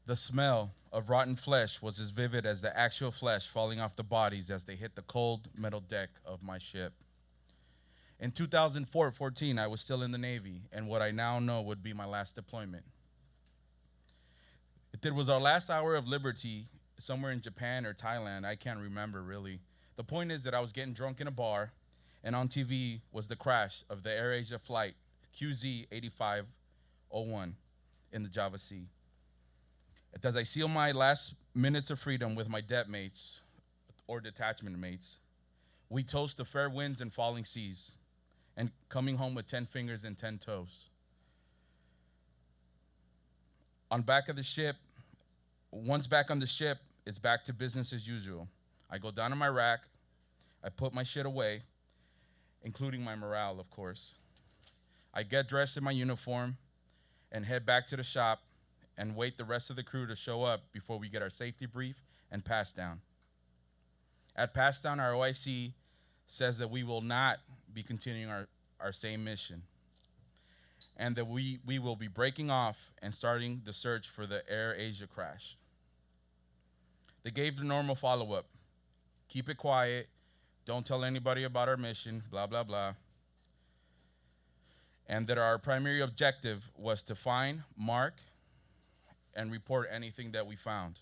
The smell of rotten flesh was as vivid as the actual flesh falling off the bodies as they hit the cold metal deck of my ship. In 2014, I was still in the Navy, and what I now know would be my last deployment. It was our last hour of liberty somewhere in Japan or Thailand. I can't remember really. The point is that I was getting drunk in a bar, and on TV was the crash of the AirAsia flight QZ 8501 in the Java Sea. As I seal my last minutes of freedom with my deck mates or detachment mates, we toast the fair winds and falling seas and coming home with 10 fingers and 10 toes. On back of the ship, once back on the ship, it's back to business as usual. I go down to my rack, I put my shit away, including my morale, of course. I get dressed in my uniform and head back to the shop and wait the rest of the crew to show up before we get our safety brief and pass down. At pass down, our OIC says that we will not be continuing our same mission and that we will be breaking off and starting the search for the AirAsia crash. They gave the normal follow-up. Keep it quiet. Don't tell anybody about our mission, blah, blah, blah. And that our primary objective was to find, mark, and report anything that we found.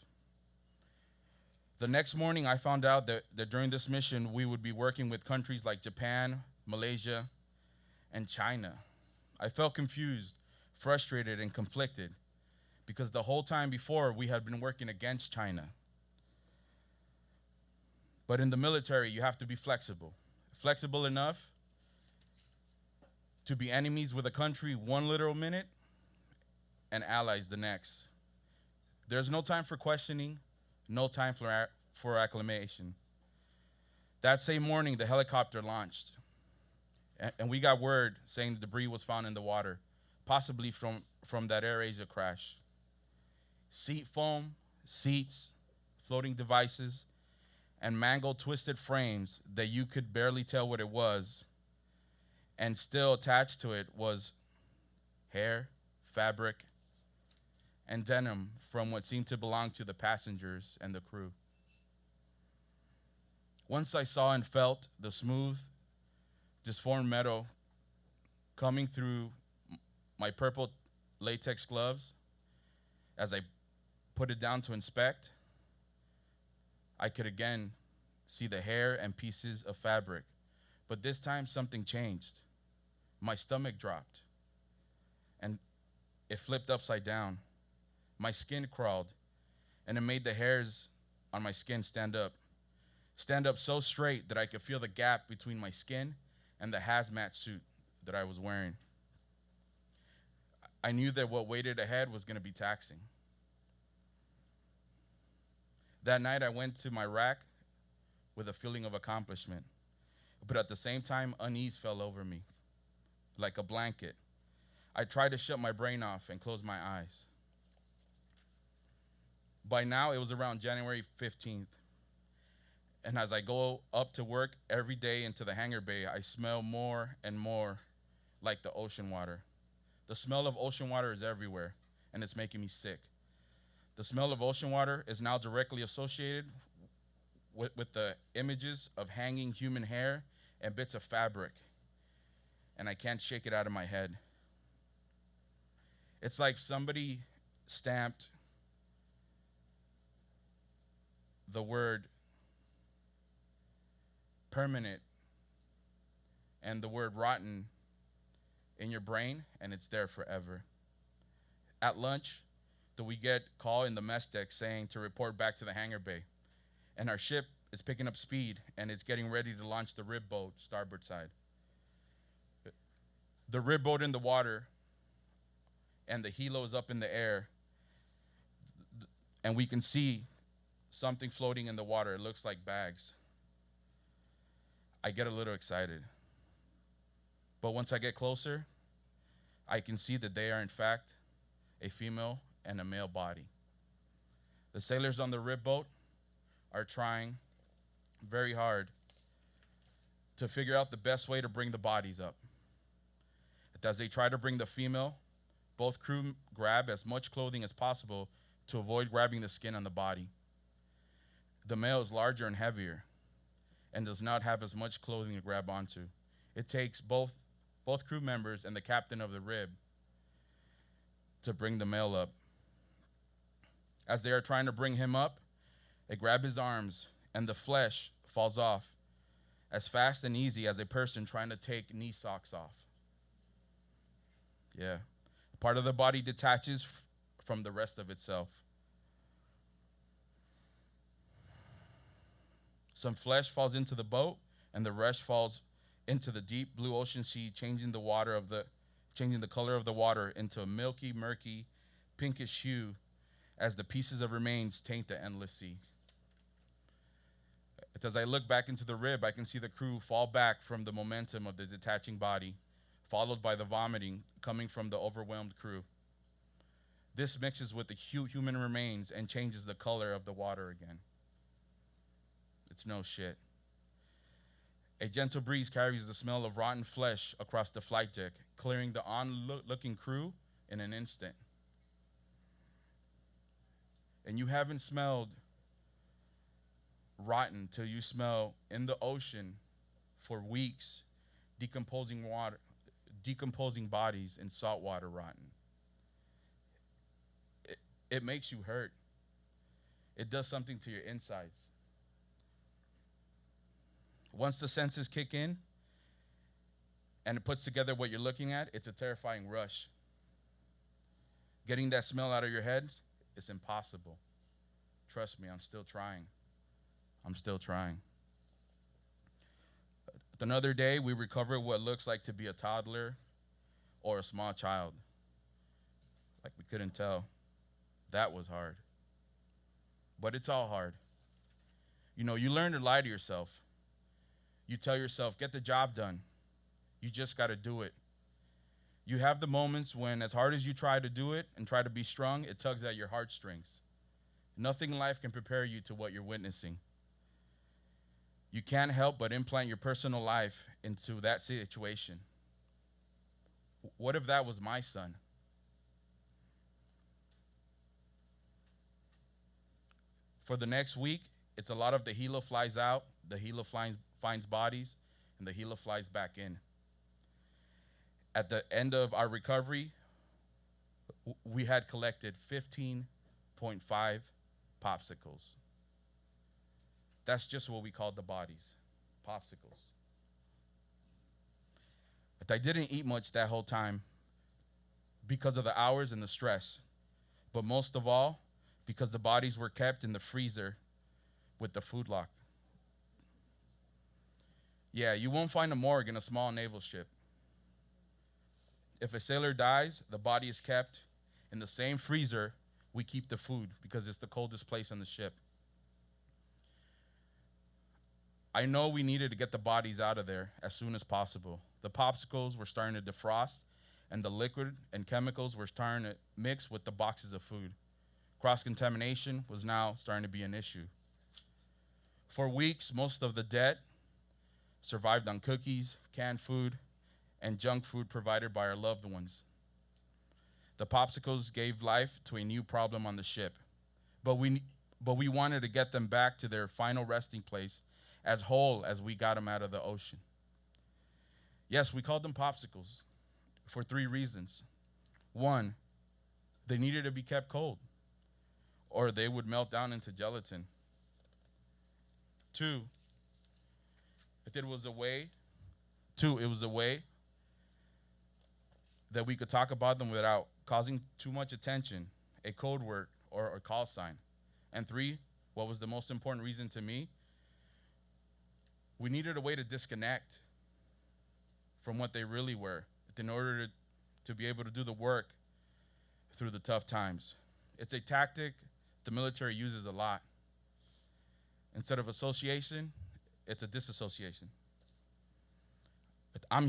The next morning, I found out that during this mission, we would be working with countries like Japan, Malaysia, and China. I felt confused, frustrated, and conflicted because the whole time before, we had been working against China. But in the military, you have to be flexible. Flexible enough to be enemies with a country one literal minute and allies the next. There's no time for questioning, no time for acclamation. That same morning, the helicopter launched, and we got word saying the debris was found in the water, possibly from that AirAsia crash. Seat foam, seats, floating devices, and mangled twisted frames that you could barely tell what it was, and still attached to it was hair, fabric, and denim from what seemed to belong to the passengers and the crew. Once I saw and felt the smooth, disformed metal coming through my purple latex gloves as I put it down to inspect, I could again see the hair and pieces of fabric. But this time something changed. My stomach dropped and it flipped upside down. My skin crawled and it made the hairs on my skin stand up so straight that I could feel the gap between my skin and the hazmat suit that I was wearing. I knew that what waited ahead was going to be taxing. That night I went to my rack with a feeling of accomplishment, but at the same time, unease fell over me like a blanket. I tried to shut my brain off and close my eyes. By now, it was around January 15th, and as I go up to work every day into the hangar bay, I smell more and more like the ocean water. The smell of ocean water is everywhere, and it's making me sick. The smell of ocean water is now directly associated with the images of hanging human hair and bits of fabric, and I can't shake it out of my head. It's like somebody stamped the word permanent and the word rotten in your brain, and it's there forever. At lunch, we get a call in the mess deck saying to report back to the hangar bay. And our ship is picking up speed, and it's getting ready to launch the rib boat starboard side. The rib boat in the water, and the helo is up in the air, and we can see something floating in the water. It looks like bags. I get a little excited. But once I get closer, I can see that they are, in fact, a female and a male body. The sailors on the rib boat are trying very hard to figure out the best way to bring the bodies up. As they try to bring the female, both crew grab as much clothing as possible to avoid grabbing the skin on the body. The male is larger and heavier and does not have as much clothing to grab onto. It takes both crew members and the captain of the rib to bring the male up. As they are trying to bring him up, they grab his arms and the flesh falls off as fast and easy as a person trying to take knee socks off. Yeah. Part of the body detaches from the rest of itself. Some flesh falls into the boat, and the rest falls into the deep blue ocean sea, changing the color of the water into a milky, murky, pinkish hue as the pieces of remains taint the endless sea. As I look back into the rib, I can see the crew fall back from the momentum of the detaching body, followed by the vomiting coming from the overwhelmed crew. This mixes with the human remains and changes the color of the water again. It's no shit. A gentle breeze carries the smell of rotten flesh across the flight deck, clearing the onlooking crew in an instant. And you haven't smelled rotten till you smell in the ocean for weeks decomposing bodies in salt water rotten. It makes you hurt. It does something to your insides. Once the senses kick in and it puts together what you're looking at, it's a terrifying rush. Getting that smell out of your head is impossible. Trust me, I'm still trying. Another day, we recovered what looks like to be a toddler or a small child. Like we couldn't tell. That was hard. But it's all hard. You know, you learn to lie to yourself. You tell yourself, get the job done. You just got to do it. You have the moments when, as hard as you try to do it and try to be strong, it tugs at your heartstrings. Nothing in life can prepare you to what you're witnessing. You can't help but implant your personal life into that situation. What if that was my son? For the next week, it's a lot of the Gila flies out, the Gila finds bodies, and the Gila flies back in. At the end of our recovery, we had collected 15.5 popsicles. That's just what we called the bodies, popsicles. But I didn't eat much that whole time because of the hours and the stress, but most of all, because the bodies were kept in the freezer with the food locked. Yeah, you won't find a morgue in a small naval ship. If a sailor dies, the body is kept in the same freezer we keep the food because it's the coldest place on the ship. I know we needed to get the bodies out of there as soon as possible. The popsicles were starting to defrost, and the liquid and chemicals were starting to mix with the boxes of food. Cross-contamination was now starting to be an issue. For weeks, most of the dead survived on cookies, canned food, and junk food provided by our loved ones. The popsicles gave life to a new problem on the ship, but we wanted to get them back to their final resting place as whole as we got them out of the ocean. Yes, we called them popsicles for 3 reasons. 1, they needed to be kept cold, or they would melt down into gelatin. 2, it was a way that we could talk about them without causing too much attention, a code word or a call sign. And 3, what was the most important reason to me, we needed a way to disconnect from what they really were in order to be able to do the work through the tough times. It's a tactic the military uses a lot. Instead of association, it's a disassociation. I'm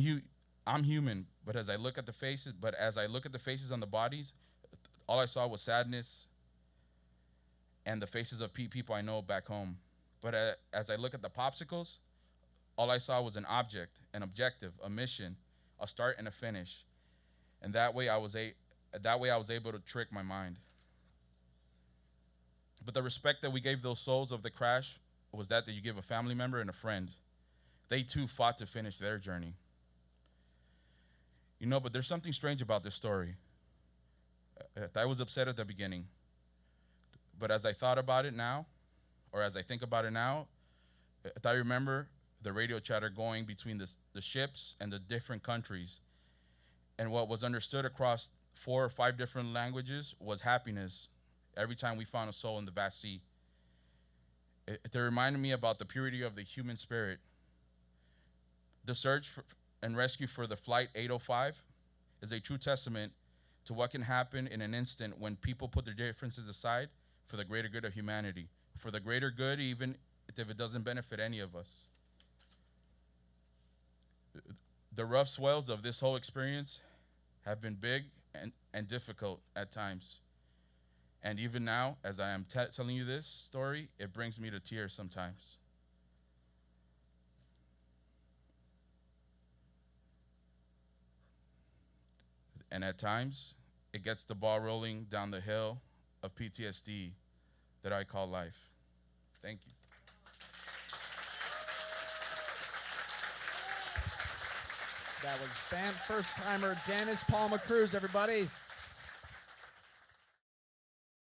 human, but as I look at the faces on the bodies, all I saw was sadness and the faces of people I know back home. But as I look at the popsicles, all I saw was an object, an objective, a mission, a start and a finish. And that way I was able to trick my mind. But the respect that we gave those souls of the crash was that you give a family member and a friend. They too fought to finish their journey. You know, but there's something strange about this story. I was upset at the beginning. But as I thought about it now, or as I think about it now, I remember the radio chatter going between the ships and the different countries. And what was understood across 4 or 5 different languages was happiness every time we found a soul in the vast sea. It reminded me about the purity of the human spirit. The search and rescue for the Flight 805 is a true testament to what can happen in an instant when people put their differences aside for the greater good of humanity, for the greater good even if it doesn't benefit any of us. The rough swells of this whole experience have been big and difficult at times. And even now, as I am telling you this story, it brings me to tears sometimes. And at times, it gets the ball rolling down the hill of PTSD that I call life. Thank you. That was VAMP first-timer Danis Palma-Cruz, everybody.